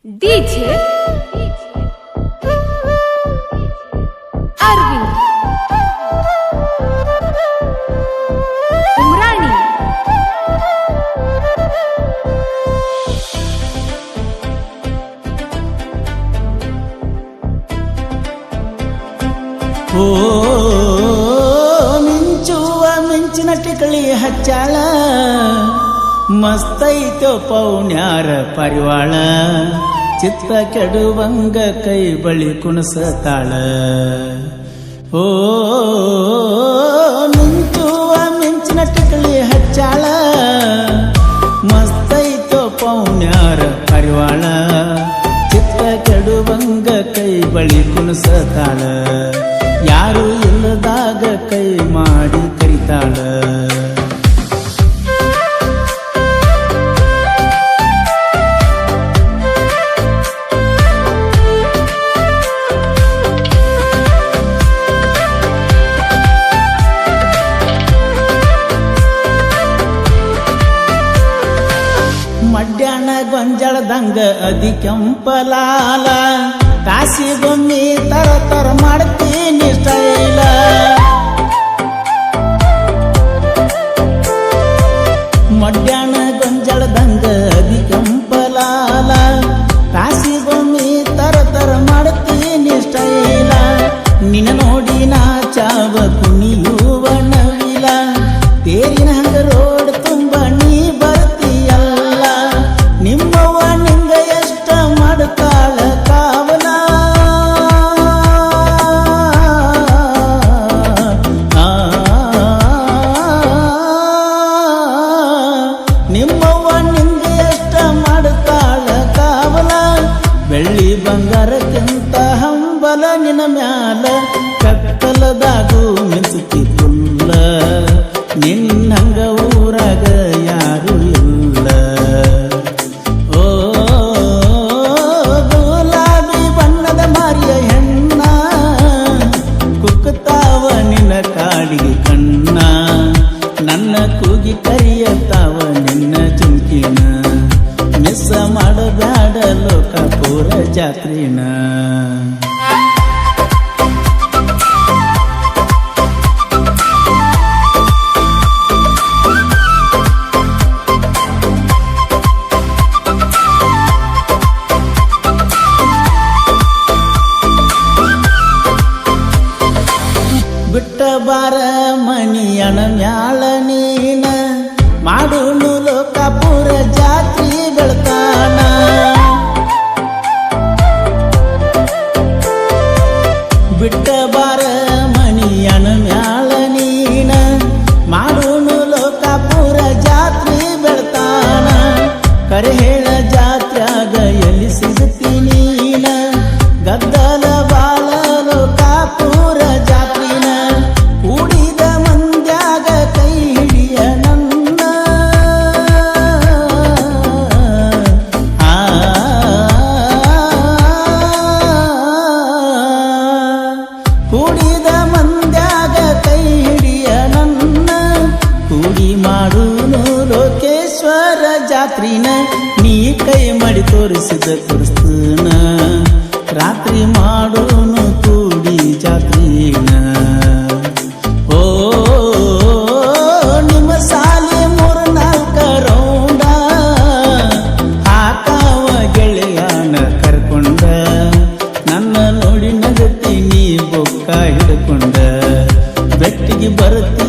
DJ Arvind Umrani ಮಿಂಚುವ ಮಿಂಚಿನ ಟಿಕಳಿ ಹಚ್ಚಾಳ ಮಸ್ತೈತೋ ಪೌಣ್ಯಾರ ಪರಿವಾಳ ಚಿತ್ತ ಕೆಡುವಂಗ ಕೈ ಬಳಿ ಕುಣಸತಾಳ ಓ ಮಿಂಚುವ ಮಿಂಚಿನ ಟಿಕಳಿ ಹಚ್ಚಾಳ ಮಸ್ತೈತೋ ಪೌಣ್ಯಾರ ಪರಿವಾಳ ಚಿತ್ತ ಕೆಡುವಂಗ ಕೈ ಬಳಿ ಕುಣಸತಾಳ ಯಾರು ಇಲ್ಲದಾಗ ಕೈ ಮಾಡಿ ಕರಿತಾಳ ಮಡ್ಯಾಣ ಗೊಂಜಳದಂಗ ಅದಿ ಕೆಂಪಲಾಲ ಕಾಸಿಗೊಮ್ಮಿ ತರ ತರ ಮಾಡ್ತೀನಿ ಸ್ಟೈಲ ಮಡ್ಯಾಣ ಗೊಂಜಳದಂಗ ಅದಿ ಕೆಂಪಲಾಲ ಕಾಸಿಗೊಮ್ಮಿ ತರ ತರ ಮಾಡ್ತೀನಿ ಸ್ಟೈಲ ನಿನ್ನ ನೋಡಿ ನಾ ಚಾವ ಕುಣಿಯುವ ನವಿಲ ತೇರಿನ ಹಂಗ ರೋಡ್ ತುಂಬ ನೀ ಬರ್ತೀಯಲ್ಲ ನಿಮ್ಮವ್ವ ನಿಂಗ ಎಷ್ಟ ಮಾಡ್ತಾಳ ಕಾವಲ ನಿಮ್ಮವ್ವ ನಿಂಗ ಎಷ್ಟ ಮಾಡ್ತಾಳ ಕಾವಲ ಬೆಳ್ಳಿ ಬಂಗಾರಕ್ಕಿಂತ ಹಂಬಲ ನಿನ್ನ ಮ್ಯಾಲ ಕತ್ತಲದಾಗೂ ಮಿಂಚುತ್ತಿ ಫುಲ್ಲ ನಿನ್ನಂಗ ಊರಾಗ ಯಾರು ಇಲ್ಲ ಓ ಗುಲಾಬಿ ಬಣ್ಣದ ಮಾರಿಯ ಹೆಣ್ಣ ಕುಕ್ಕುತ್ತಾವ ನಿನ್ನ ಕಾಡಿಗೆ ಕಣ್ಣ ನನ್ನ ಕೂಗಿ ಕರಿಯತ್ತಾವ ನಿನ್ನ ಚುಂಕಿನ ಮಿಸ್ ಮಾಡಬ್ಯಾಡ ಲೋಕಾಪುರ ಜಾತ್ರಿನ ಬಿಟ್ಟ ಬಾರ ಮಣಿಯಣ ಮ್ಯಾಳ ನೀನ ಮಾಡುನು ಲೋಕಾಪುರ ಜಾತ್ರಿ ಬೆಳತಾನ ಬಿಟ್ಟ ಬಾರ ಮಣಿಯಣ ಮ್ಯಾಳ ನೀನ ಮಾಡುನು ಲೋಕಾಪುರ ಜಾತ್ರಿ ಬೆಳತಾನ ಕರೆ ಹೇಳ ಜಾತ್ರ್ಯಾಗ ಎಲ್ಲಿ ಸಿಗುತ್ತಿ ನೀನ ಗದ್ದಲ ಬಾಳ ಲೋಕಾಪುರ ಜಾತ್ರಿನ ಕೂಡಿದ ಮಂದ್ಯಾಗ ಕೈ ಹಿಡಿಯ ನನ್ನ ಕೂಡಿದ ಮಂದ್ಯಾಗ ಕೈ ಹಿಡಿಯ ನನ್ನ ಕೂಡಿ ಮಾಡೂನು ಲೋಕೇಶ್ವರ ಜಾತ್ರಿನ ನೀ ಕೈ ಮಾಡಿ ತೋರಿಸ್ತನ ರಾತ್ರಿ ಮಾಡೋನು ಕೂಡಿ ಜಾತ್ರಿನ ಓ ನಿಮ್ಮ ಸಾಲಿ 3-4 ರೌಂಡ ಹಾಕಾವ ಗೆಳೆಯನ ಕರ್ಕೊಂಡ ನನ್ನ ನೋಡಿ ನಗತಿ ನೀ ಬೊಕ್ಕ ಹಿಡ್ಕೊಂಡ ಬೆಟ್ಟಿಗೆ ಬರುತ್ತಿ